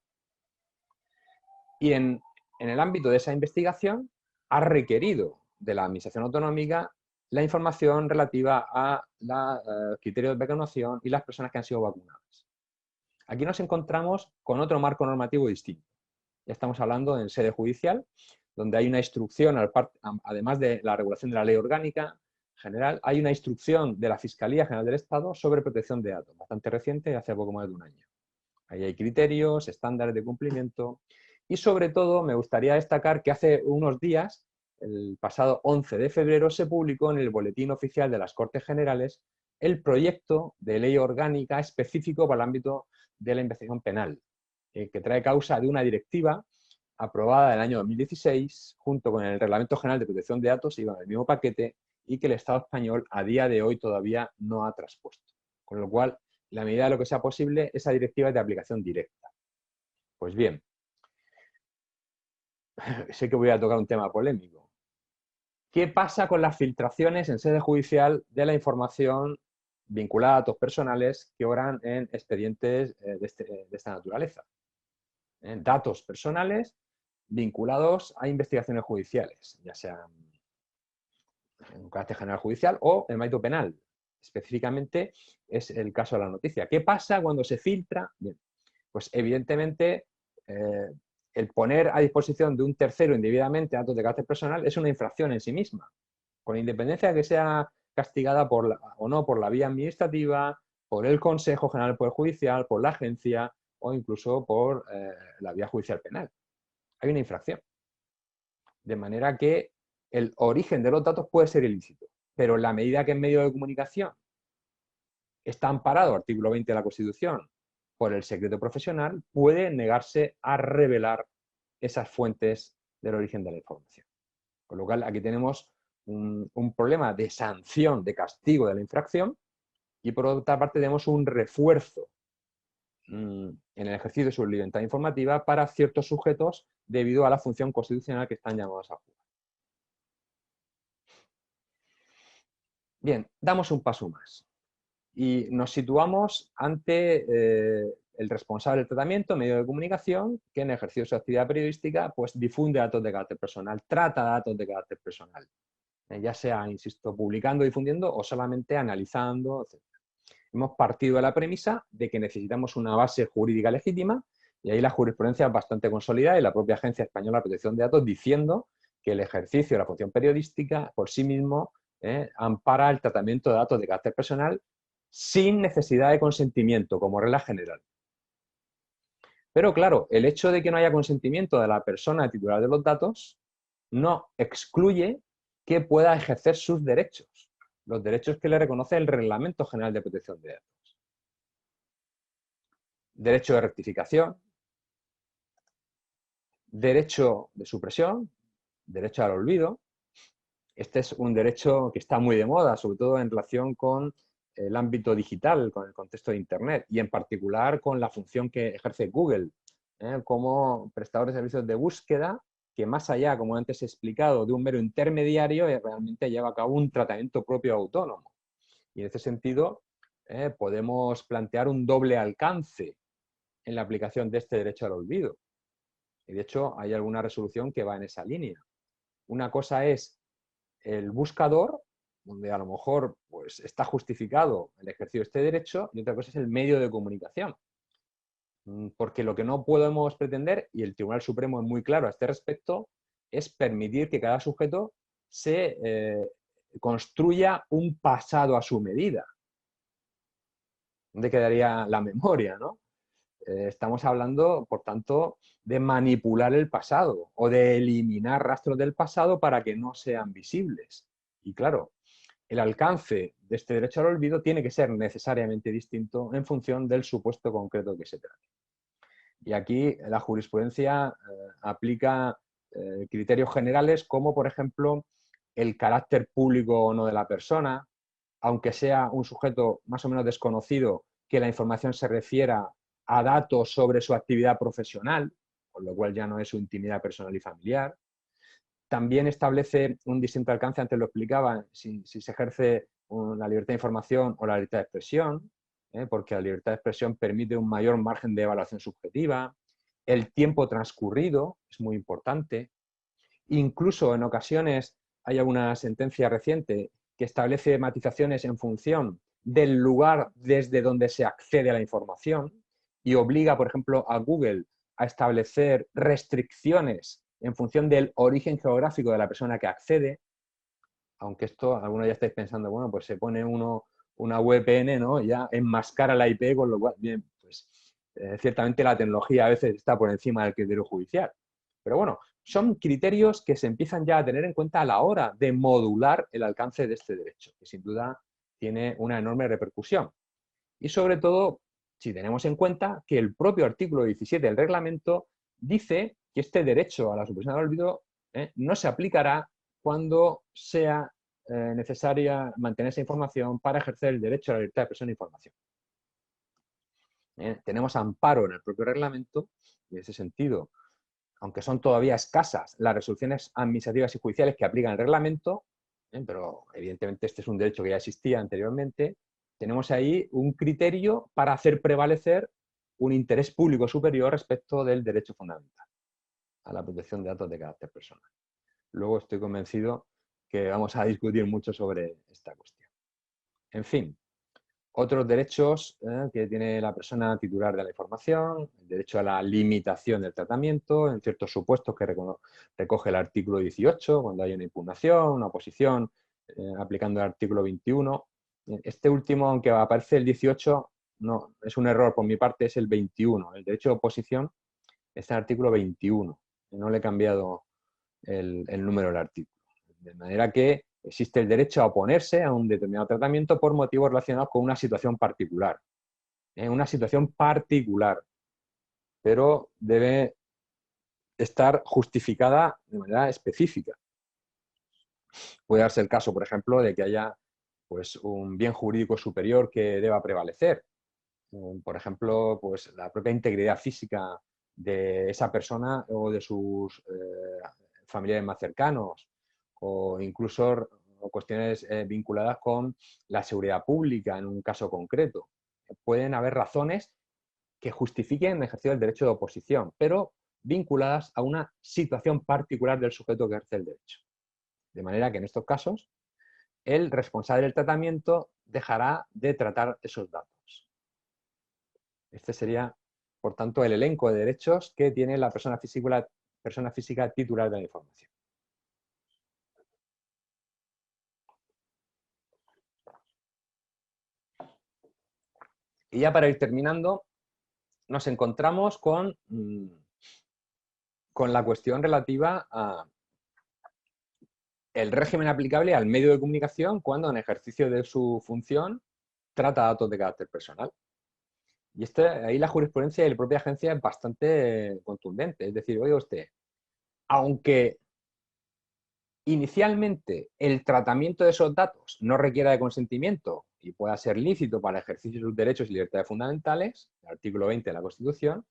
Y en el ámbito de esa investigación ha requerido de la Administración Autonómica la información relativa a los criterios de vacunación y las personas que han sido vacunadas. Aquí nos encontramos con otro marco normativo distinto. Ya estamos hablando en sede judicial, donde hay una instrucción, además de la regulación de la ley orgánica general, hay una instrucción de la Fiscalía General del Estado sobre protección de datos, bastante reciente, hace poco más de un año. Ahí hay criterios, estándares de cumplimiento y, sobre todo, me gustaría destacar que hace unos días, el pasado 11 de febrero, se publicó en el Boletín Oficial de las Cortes Generales el proyecto de ley orgánica específico para el ámbito de la investigación penal, que trae causa de una directiva aprobada en el año 2016, junto con el Reglamento General de Protección de Datos, iban en el mismo paquete, y que el Estado español a día de hoy todavía no ha traspuesto. Con lo cual, en la medida de lo que sea posible, esa directiva es de aplicación directa. Pues bien, sé que voy a tocar un tema polémico. ¿Qué pasa con las filtraciones en sede judicial de la información vinculada a datos personales que obran en expedientes de esta naturaleza? Datos personales vinculados a investigaciones judiciales, ya sean en un carácter general judicial o en el ámbito penal. Específicamente es el caso de la noticia. ¿Qué pasa cuando se filtra? Bien, pues evidentemente el poner a disposición de un tercero indebidamente datos de carácter personal es una infracción en sí misma, con independencia de que sea castigada o no por la vía administrativa, por el Consejo General del Poder Judicial, por la agencia o incluso por la vía judicial penal. Hay una infracción. De manera que el origen de los datos puede ser ilícito, pero en la medida que en medio de comunicación está amparado, artículo 20 de la Constitución, por el secreto profesional, puede negarse a revelar esas fuentes del origen de la información. Con lo cual, aquí tenemos un problema de sanción, de castigo de la infracción, y por otra parte tenemos un refuerzo en el ejercicio de su libertad informativa para ciertos sujetos debido a la función constitucional que están llamados a jugar. Bien, damos un paso más y nos situamos ante el responsable del tratamiento, medio de comunicación, que en ejercicio de su actividad periodística pues difunde datos de carácter personal, trata datos de carácter personal, ya sea, insisto, publicando, difundiendo o solamente analizando, etc. Hemos partido de la premisa de que necesitamos una base jurídica legítima y ahí la jurisprudencia es bastante consolidada y la propia Agencia Española de Protección de Datos diciendo que el ejercicio de la función periodística por sí mismo ampara el tratamiento de datos de carácter personal sin necesidad de consentimiento como regla general. Pero claro, el hecho de que no haya consentimiento de la persona titular de los datos no excluye que pueda ejercer sus derechos, los derechos que le reconoce el Reglamento General de Protección de Datos. Derecho de rectificación, derecho de supresión, derecho al olvido. Este es un derecho que está muy de moda, sobre todo en relación con el ámbito digital, con el contexto de Internet y en particular con la función que ejerce Google como prestador de servicios de búsqueda que más allá, como antes he explicado, de un mero intermediario, realmente lleva a cabo un tratamiento propio autónomo. Y en este sentido podemos plantear un doble alcance en la aplicación de este derecho al olvido. Y de hecho hay alguna resolución que va en esa línea. Una cosa es el buscador, donde a lo mejor pues, está justificado el ejercicio de este derecho, y otra cosa es el medio de comunicación. Porque lo que no podemos pretender, y el Tribunal Supremo es muy claro a este respecto, es permitir que cada sujeto se construya un pasado a su medida. ¿Dónde quedaría la memoria, no? Estamos hablando, por tanto, de manipular el pasado o de eliminar rastros del pasado para que no sean visibles. Y claro, el alcance de este derecho al olvido tiene que ser necesariamente distinto en función del supuesto concreto que se trate. Y aquí la jurisprudencia aplica criterios generales como, por ejemplo, el carácter público o no de la persona, aunque sea un sujeto más o menos desconocido, que la información se refiera a datos sobre su actividad profesional, con lo cual ya no es su intimidad personal y familiar. También establece un distinto alcance, antes lo explicaba, si se ejerce la libertad de información o la libertad de expresión, porque la libertad de expresión permite un mayor margen de evaluación subjetiva. El tiempo transcurrido es muy importante. Incluso en ocasiones hay alguna sentencia reciente que establece matizaciones en función del lugar desde donde se accede a la información y obliga, por ejemplo, a Google a establecer restricciones en función del origen geográfico de la persona que accede, aunque esto, algunos ya estáis pensando, bueno, pues se pone una VPN, ¿no? Ya enmascara la IP, con lo cual, bien, pues ciertamente la tecnología a veces está por encima del criterio judicial. Pero bueno, son criterios que se empiezan ya a tener en cuenta a la hora de modular el alcance de este derecho, que sin duda tiene una enorme repercusión. Y sobre todo, si tenemos en cuenta que el propio artículo 17 del reglamento dice que este derecho a la supresión del olvido no se aplicará cuando sea necesaria mantener esa información para ejercer el derecho a la libertad de expresión e información. Tenemos amparo en el propio reglamento y en ese sentido aunque son todavía escasas las resoluciones administrativas y judiciales que aplican el reglamento, pero evidentemente este es un derecho que ya existía anteriormente, tenemos ahí un criterio para hacer prevalecer un interés público superior respecto del derecho fundamental a la protección de datos de carácter personal. Luego estoy convencido que vamos a discutir mucho sobre esta cuestión. En fin, otros derechos que tiene la persona titular de la información: el derecho a la limitación del tratamiento en ciertos supuestos que recoge el artículo 18, cuando hay una impugnación, una oposición, aplicando el artículo 21. Este último, aunque aparece el 18, no, es un error por mi parte, es el 21. El derecho de oposición está en el artículo 21. No le he cambiado el número del artículo. De manera que existe el derecho a oponerse a un determinado tratamiento por motivos relacionados con una situación particular. Una situación particular, pero debe estar justificada de manera específica. Puede darse el caso, por ejemplo, de que haya pues, un bien jurídico superior que deba prevalecer. Por ejemplo, pues, la propia integridad física de esa persona o de sus familiares más cercanos, o incluso cuestiones vinculadas con la seguridad pública en un caso concreto. Pueden haber razones que justifiquen el ejercicio del derecho de oposición, pero vinculadas a una situación particular del sujeto que ejerce el derecho. De manera que en estos casos el responsable del tratamiento dejará de tratar esos datos. Este sería, por tanto, el elenco de derechos que tiene la persona física titular de la información. Y ya para ir terminando, nos encontramos con la cuestión relativa a el régimen aplicable al medio de comunicación cuando en ejercicio de su función trata datos de carácter personal. Y ahí la jurisprudencia y la propia agencia es bastante contundente. Es decir, oiga usted, aunque inicialmente el tratamiento de esos datos no requiera de consentimiento y pueda ser lícito para el ejercicio de sus derechos y libertades fundamentales, el artículo 20 de la Constitución,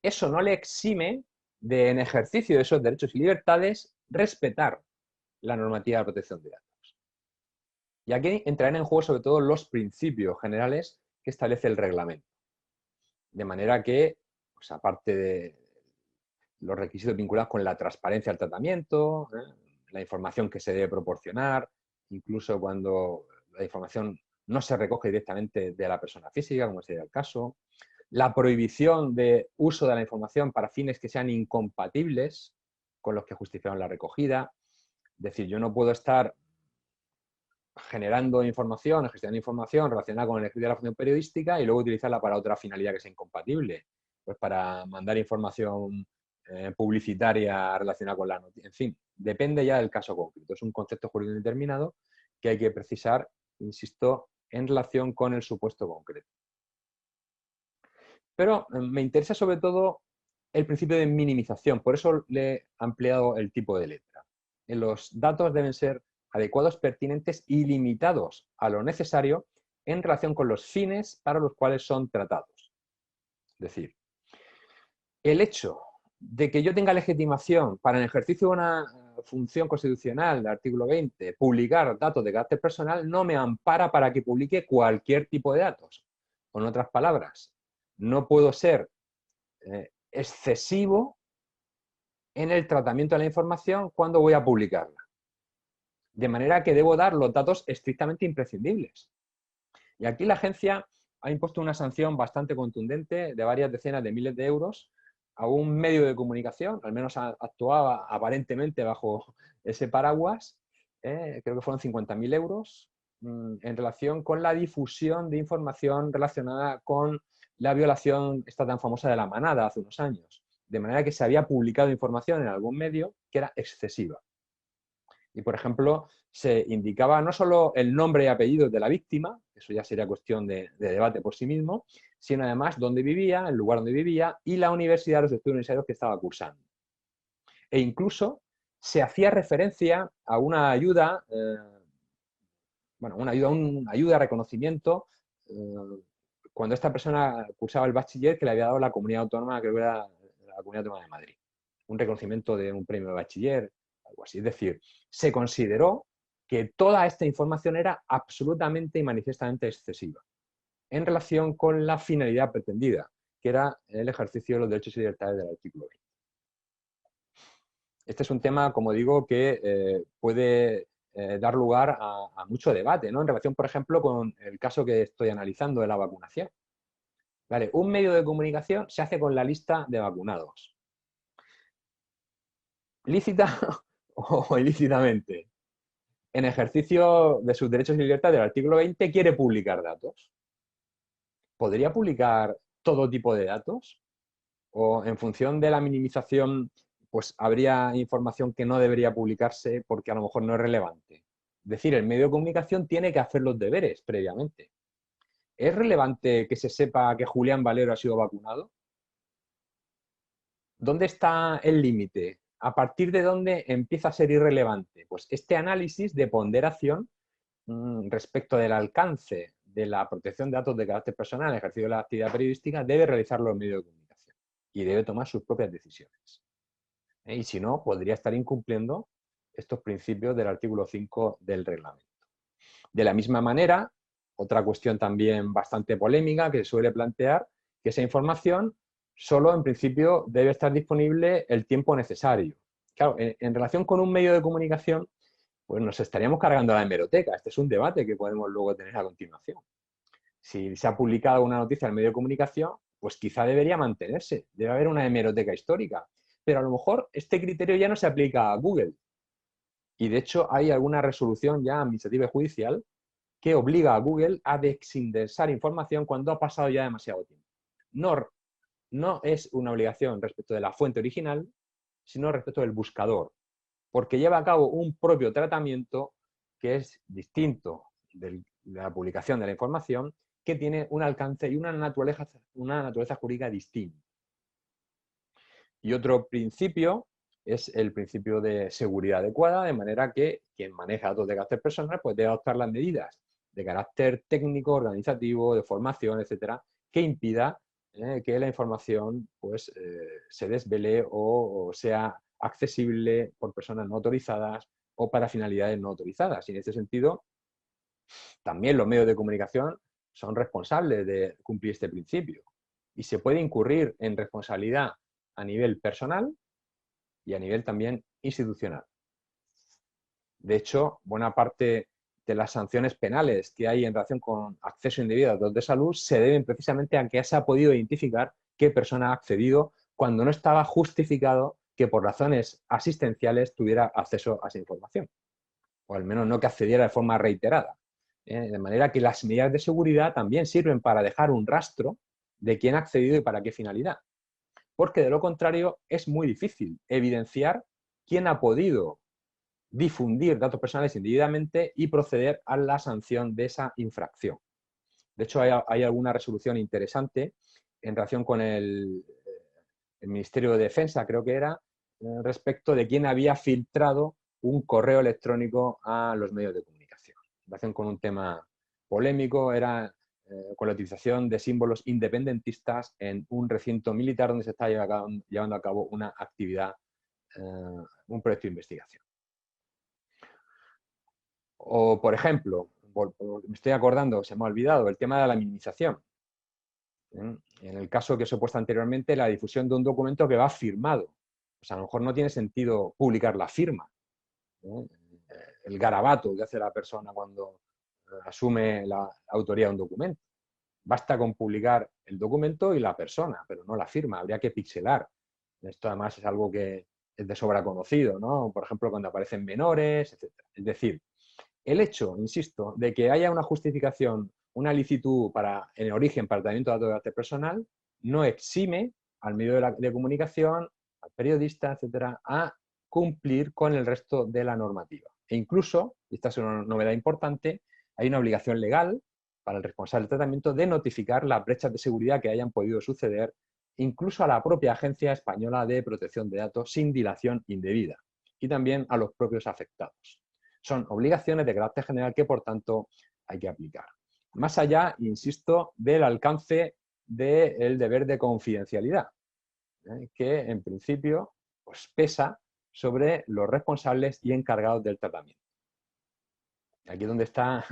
eso no le exime de, en ejercicio de esos derechos y libertades, respetar la normativa de protección de datos. Y aquí entrarán en juego sobre todo los principios generales que establece el reglamento. De manera que, pues, aparte de los requisitos vinculados con la transparencia del tratamiento, la información que se debe proporcionar, incluso cuando la información no se recoge directamente de la persona física, como sería el caso, la prohibición de uso de la información para fines que sean incompatibles con los que justifican la recogida. Es decir, yo no puedo estar generando información, gestionando información relacionada con el ejercicio de la función periodística y luego utilizarla para otra finalidad que sea incompatible. Pues para mandar información publicitaria relacionada con la noticia. En fin, depende ya del caso concreto. Es un concepto jurídico determinado que hay que precisar, insisto, en relación con el supuesto concreto. Pero me interesa sobre todo el principio de minimización, por eso le he ampliado el tipo de letra. Los datos deben ser adecuados, pertinentes y limitados a lo necesario en relación con los fines para los cuales son tratados. Es decir, el hecho de que yo tenga legitimación para, en ejercicio de una función constitucional del artículo 20, publicar datos de carácter personal, no me ampara para que publique cualquier tipo de datos. Con otras palabras, no puedo ser excesivo en el tratamiento de la información cuando voy a publicarla. De manera que debo dar los datos estrictamente imprescindibles. Y aquí la agencia ha impuesto una sanción bastante contundente de varias decenas de miles de euros a un medio de comunicación, al menos actuaba aparentemente bajo ese paraguas, creo que fueron 50.000 euros, en relación con la difusión de información relacionada con la violación esta tan famosa de la manada hace unos años. De manera que se había publicado información en algún medio que era excesiva. Y, por ejemplo, se indicaba no solo el nombre y apellido de la víctima, eso ya sería cuestión de debate por sí mismo, sino además dónde vivía, el lugar donde vivía y la universidad, los estudios universitarios que estaba cursando. E incluso se hacía referencia a una ayuda, una ayuda de reconocimiento cuando esta persona cursaba el bachiller que le había dado la comunidad autónoma, creo que era la Comunidad Autónoma de Madrid. un reconocimiento de un premio de bachiller, algo así. Es decir, se consideró que toda esta información era absolutamente y manifiestamente excesiva en relación con la finalidad pretendida, que era el ejercicio de los derechos y libertades del artículo 20. Este es un tema, como digo, que puede dar lugar a mucho debate, ¿no? En relación, por ejemplo, con el caso que estoy analizando de la vacunación. Vale, un medio de comunicación se hace con la lista de vacunados. ¿Lícita o ilícitamente? En ejercicio de sus derechos y libertades del artículo 20 quiere publicar datos. ¿Podría publicar todo tipo de datos? ¿O en función de la minimización, pues habría información que no debería publicarse porque a lo mejor no es relevante? Es decir, el medio de comunicación tiene que hacer los deberes previamente. ¿Es relevante que se sepa que Julián Valero ha sido vacunado? ¿Dónde está el límite? ¿A partir de dónde empieza a ser irrelevante? Pues este análisis de ponderación respecto del alcance de la protección de datos de carácter personal en el ejercicio de la actividad periodística debe realizarlo el medio de comunicación y debe tomar sus propias decisiones. Y si no, podría estar incumpliendo estos principios del artículo 5 del reglamento. De la misma manera, otra cuestión también bastante polémica que se suele plantear, que esa información solo en principio debe estar disponible el tiempo necesario. Claro, en relación con un medio de comunicación, pues nos estaríamos cargando la hemeroteca. Este es un debate que podemos luego tener a continuación. Si se ha publicado una noticia en el medio de comunicación, pues quizá debería mantenerse. Debe haber una hemeroteca histórica. Pero a lo mejor este criterio ya no se aplica a Google. Y de hecho hay alguna resolución ya administrativa y judicial que obliga a Google a desindexar información cuando ha pasado ya demasiado tiempo. No es una obligación respecto de la fuente original, sino respecto del buscador, porque lleva a cabo un propio tratamiento que es distinto de la publicación de la información, que tiene un alcance y una naturaleza jurídica distinta. Y otro principio es el principio de seguridad adecuada, de manera que quien maneja datos de carácter personal pues debe adoptar las medidas de carácter técnico, organizativo, de formación, etcétera, que impida que la información pues, se desvele o sea accesible por personas no autorizadas o para finalidades no autorizadas. Y en este sentido, también los medios de comunicación son responsables de cumplir este principio. Y se puede incurrir en responsabilidad a nivel personal y a nivel también institucional. De hecho, buena parte de las sanciones penales que hay en relación con acceso indebido a datos de salud se deben precisamente a que se ha podido identificar qué persona ha accedido cuando no estaba justificado que por razones asistenciales tuviera acceso a esa información. O al menos no que accediera de forma reiterada. De manera que las medidas de seguridad también sirven para dejar un rastro de quién ha accedido y para qué finalidad. Porque de lo contrario es muy difícil evidenciar quién ha podido difundir datos personales indebidamente y proceder a la sanción de esa infracción. De hecho, hay alguna resolución interesante en relación con el Ministerio de Defensa, creo que era, respecto de quién había filtrado un correo electrónico a los medios de comunicación. En relación con un tema polémico, era con la utilización de símbolos independentistas en un recinto militar donde se está llevando a cabo una actividad, un proyecto de investigación. O, por ejemplo, me estoy acordando, se me ha olvidado, el tema de la minimización. En el caso que os he puesto anteriormente, la difusión de un documento que va firmado. Pues a lo mejor no tiene sentido publicar la firma, el garabato que hace la persona cuando asume la autoría de un documento. Basta con publicar el documento y la persona, pero no la firma. Habría que pixelar. Esto además es algo que es de sobra conocido, ¿no? Por ejemplo, cuando aparecen menores, etc. Es decir, el hecho, insisto, de que haya una justificación, una licitud en origen para el tratamiento de datos de carácter personal, no exime al medio de comunicación, al periodista, etcétera, a cumplir con el resto de la normativa. E incluso, y esta es una novedad importante, hay una obligación legal para el responsable del tratamiento de notificar las brechas de seguridad que hayan podido suceder, incluso a la propia Agencia Española de Protección de Datos sin dilación indebida, y también a los propios afectados. Son obligaciones de carácter general que, por tanto, hay que aplicar. Más allá, insisto, del alcance del deber de confidencialidad, que en principio pues pesa sobre los responsables y encargados del tratamiento. Aquí es donde está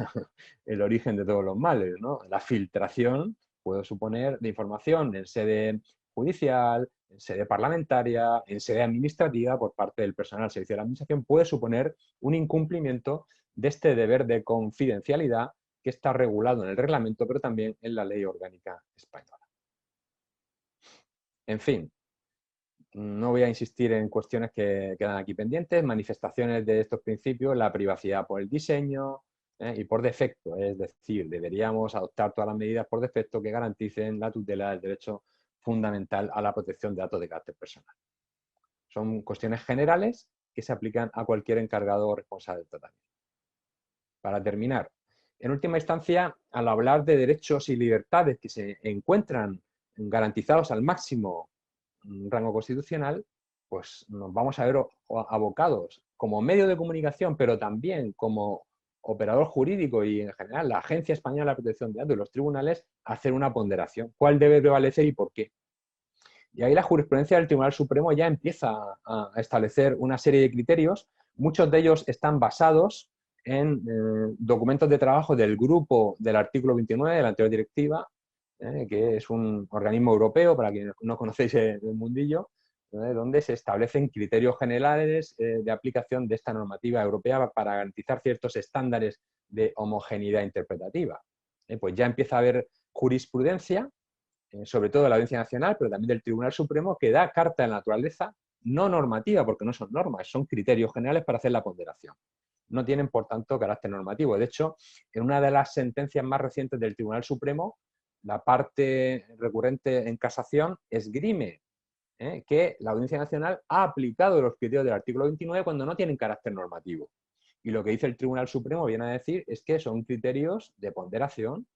el origen de todos los males, ¿no? La filtración puede suponer de información en sede judicial, en sede parlamentaria, en sede administrativa por parte del personal al servicio de la administración, puede suponer un incumplimiento de este deber de confidencialidad que está regulado en el reglamento, pero también en la ley orgánica española. En fin, no voy a insistir en cuestiones que quedan aquí pendientes, manifestaciones de estos principios, la privacidad por el diseño y por defecto, es decir, deberíamos adoptar todas las medidas por defecto que garanticen la tutela del derecho fundamental a la protección de datos de carácter personal. Son cuestiones generales que se aplican a cualquier encargado o responsable del tratamiento. Para terminar, en última instancia, al hablar de derechos y libertades que se encuentran garantizados al máximo rango constitucional, pues nos vamos a ver abocados como medio de comunicación, pero también como operador jurídico y en general la Agencia Española de Protección de Datos y los tribunales a hacer una ponderación. ¿Cuál debe prevalecer y por qué? Y ahí la jurisprudencia del Tribunal Supremo ya empieza a establecer una serie de criterios. Muchos de ellos están basados en documentos de trabajo del grupo del artículo 29 de la anterior directiva, que es un organismo europeo, para quienes no conocéis el mundillo, donde se establecen criterios generales de aplicación de esta normativa europea para garantizar ciertos estándares de homogeneidad interpretativa. Pues ya empieza a haber jurisprudencia, sobre todo de la Audiencia Nacional, pero también del Tribunal Supremo, que da carta de naturaleza no normativa, porque no son normas, son criterios generales para hacer la ponderación. No tienen, por tanto, carácter normativo. De hecho, en una de las sentencias más recientes del Tribunal Supremo, la parte recurrente en casación esgrime que la Audiencia Nacional ha aplicado los criterios del artículo 29 cuando no tienen carácter normativo. Y lo que dice el Tribunal Supremo viene a decir es que son criterios de ponderación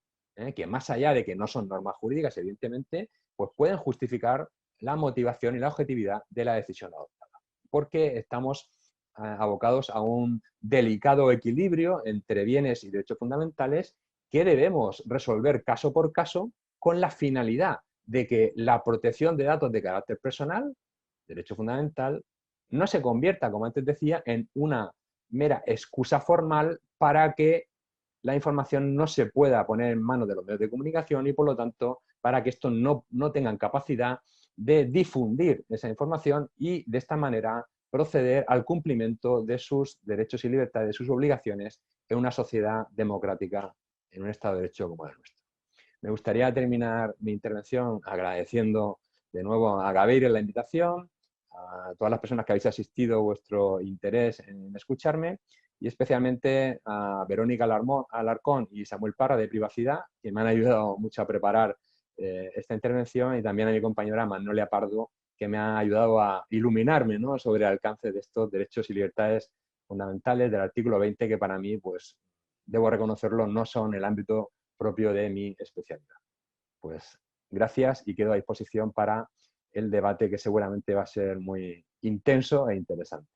que más allá de que no son normas jurídicas, evidentemente, pues pueden justificar la motivación y la objetividad de la decisión adoptada. Porque estamos abocados a un delicado equilibrio entre bienes y derechos fundamentales que debemos resolver caso por caso con la finalidad de que la protección de datos de carácter personal, derecho fundamental, no se convierta, como antes decía, en una mera excusa formal para que la información no se pueda poner en manos de los medios de comunicación y, por lo tanto, para que estos no tengan capacidad de difundir esa información y, de esta manera, proceder al cumplimiento de sus derechos y libertades, de sus obligaciones en una sociedad democrática, en un Estado de Derecho como el nuestro. Me gustaría terminar mi intervención agradeciendo de nuevo a Gabriel la invitación, a todas las personas que habéis asistido, vuestro interés en escucharme, y especialmente a Verónica Alarcón y Samuel Parra de Privacidad, que me han ayudado mucho a preparar esta intervención, y también a mi compañera Magnolia Pardo, que me ha ayudado a iluminarme, ¿no?, sobre el alcance de estos derechos y libertades fundamentales del artículo 20, que para mí, pues, debo reconocerlo, no son el ámbito propio de mi especialidad. Pues gracias y quedo a disposición para el debate, que seguramente va a ser muy intenso e interesante.